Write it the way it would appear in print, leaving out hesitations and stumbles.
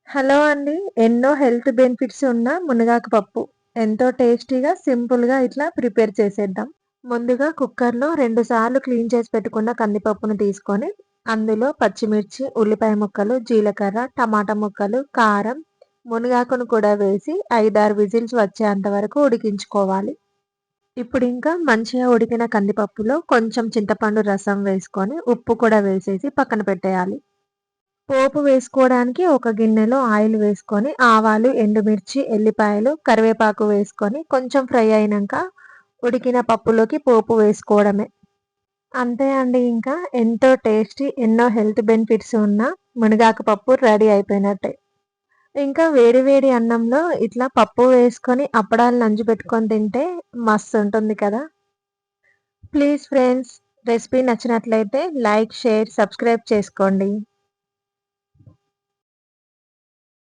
Hello అండి. ఎన్నో health benefits ఉన్న మునగాకు పప్పు. ఎంతో టేస్టీగా, సింపుల్‌గా ఇట్లా ప్రిపేర్ చేసేద్దాం. ముందుగా కుక్కర్‌లో 2 సార్లు క్లీన్ చేసి పెట్టుకున్న కందిపప్పును తీసుకొని, అందులో పచ్చిమిర్చి, ఉల్లిపాయ ముక్కలు, జీలకర్ర, టమాటా ముక్కలు, కారం, మునగాకును కూడా వేసి 5, 6 విజిల్స్ వచ్చేంత వరకు ఉడికించుకోవాలి. ఇప్పుడింకా మంచిగా ఉడికిన కందిపప్పులో కొంచెం చింతపండు రసం వేసుకొని, ఉప్పు కూడా వేసేసి పక్కన పెట్టేయాలి. పోపు వేసుకోవడానికి ఒక గిన్నెలో ఆయిల్ వేసుకొని, ఆవాలు, ఎండుమిర్చి, ఎల్లిపాయలు, కరివేపాకు వేసుకొని కొంచెం ఫ్రై అయినంక ఉడికిన పప్పులోకి పోపు వేసుకోవడమే. అంతే అండి ఇంకా. ఎంతో టేస్టీ, ఎన్నో హెల్త్ బెనిఫిట్స్ ఉన్న మునగాకు పప్పు రెడీ అయిపోయినట్టే. ఇంకా వేడి వేడి అన్నంలో ఇట్లా పప్పు వేసుకొని అప్పడాలు నంజుపెట్టుకొని తింటే మస్తుంటుంది కదా! ప్లీజ్ ఫ్రెండ్స్, రెసిపీ నచ్చినట్లయితే లైక్, షేర్, సబ్స్క్రైబ్ చేసుకోండి.